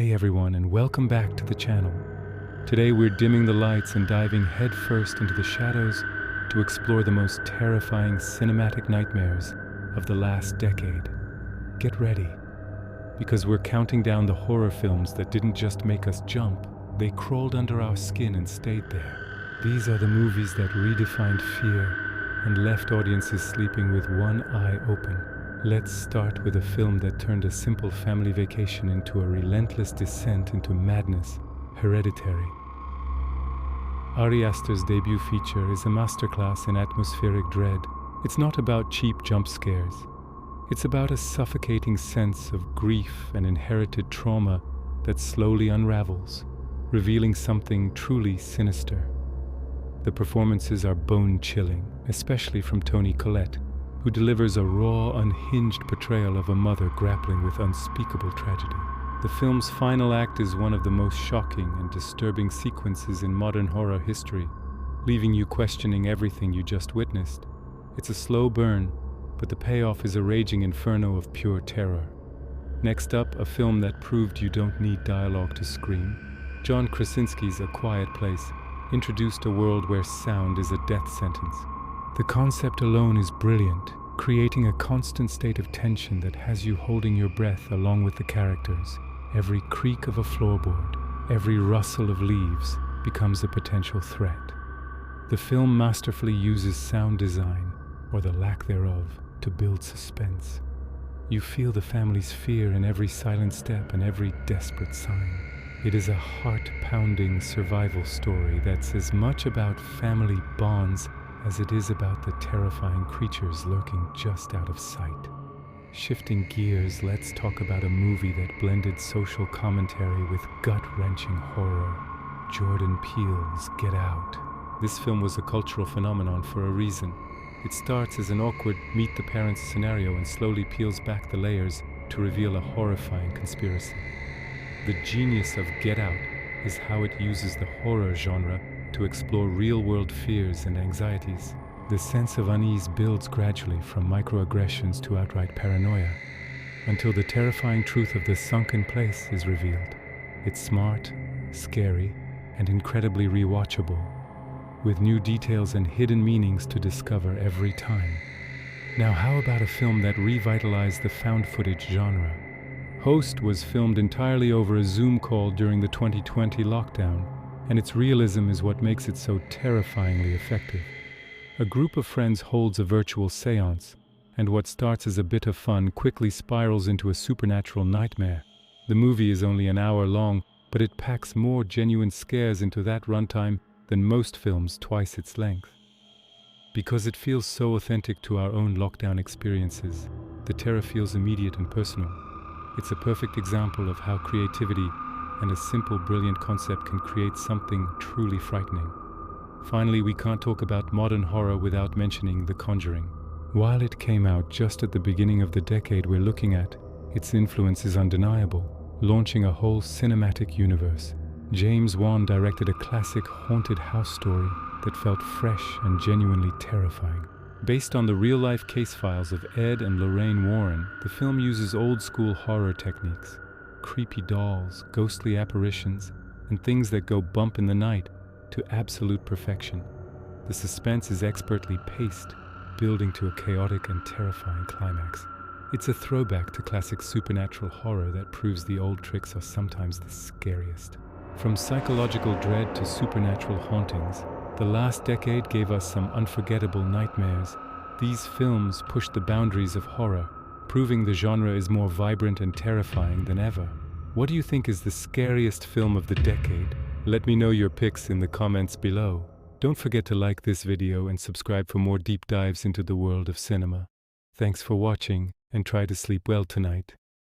Hey everyone, and welcome back to the channel. Today we're dimming the lights and diving headfirst into the shadows to explore the most terrifying cinematic nightmares of the last decade. Get ready, because we're counting down the horror films that didn't just make us jump, they crawled under our skin and stayed there. These are the movies that redefined fear and left audiences sleeping with one eye open. Let's start with a film that turned a simple family vacation into a relentless descent into madness, Hereditary. Ari Aster's debut feature is a masterclass in atmospheric dread. It's not about cheap jump scares. It's about a suffocating sense of grief and inherited trauma that slowly unravels, revealing something truly sinister. The performances are bone-chilling, especially from Toni Collette, who delivers a raw, unhinged portrayal of a mother grappling with unspeakable tragedy. The film's final act is one of the most shocking and disturbing sequences in modern horror history, leaving you questioning everything you just witnessed. It's a slow burn, but the payoff is a raging inferno of pure terror. Next up, a film that proved you don't need dialogue to scream. John Krasinski's A Quiet Place introduced a world where sound is a death sentence. The concept alone is brilliant, creating a constant state of tension that has you holding your breath along with the characters. Every creak of a floorboard, every rustle of leaves becomes a potential threat. The film masterfully uses sound design, or the lack thereof, to build suspense. You feel the family's fear in every silent step and every desperate sign. It is a heart-pounding survival story that's as much about family bonds as it is about the terrifying creatures lurking just out of sight. Shifting gears, let's talk about a movie that blended social commentary with gut-wrenching horror. Jordan Peele's Get Out. This film was a cultural phenomenon for a reason. It starts as an awkward meet-the-parents scenario and slowly peels back the layers to reveal a horrifying conspiracy. The genius of Get Out is how it uses the horror genre to explore real-world fears and anxieties. The sense of unease builds gradually from microaggressions to outright paranoia, until the terrifying truth of the sunken place is revealed. It's smart, scary, and incredibly rewatchable, with new details and hidden meanings to discover every time. Now, how about a film that revitalized the found footage genre? Host was filmed entirely over a Zoom call during the 2020 lockdown, and its realism is what makes it so terrifyingly effective. A group of friends holds a virtual séance, and what starts as a bit of fun quickly spirals into a supernatural nightmare. The movie is only an hour long, but it packs more genuine scares into that runtime than most films twice its length. Because it feels so authentic to our own lockdown experiences, the terror feels immediate and personal. It's a perfect example of how creativity and a simple, brilliant concept can create something truly frightening. Finally, we can't talk about modern horror without mentioning The Conjuring. While it came out just at the beginning of the decade we're looking at, its influence is undeniable, launching a whole cinematic universe. James Wan directed a classic haunted house story that felt fresh and genuinely terrifying. Based on the real-life case files of Ed and Lorraine Warren, the film uses old-school horror techniques. Creepy dolls, ghostly apparitions, and things that go bump in the night to absolute perfection. The suspense is expertly paced, building to a chaotic and terrifying climax. It's a throwback to classic supernatural horror that proves the old tricks are sometimes the scariest. From psychological dread to supernatural hauntings, the last decade gave us some unforgettable nightmares. These films pushed the boundaries of horror, proving the genre is more vibrant and terrifying than ever. What do you think is the scariest film of the decade? Let me know your picks in the comments below. Don't forget to like this video and subscribe for more deep dives into the world of cinema. Thanks for watching, and try to sleep well tonight.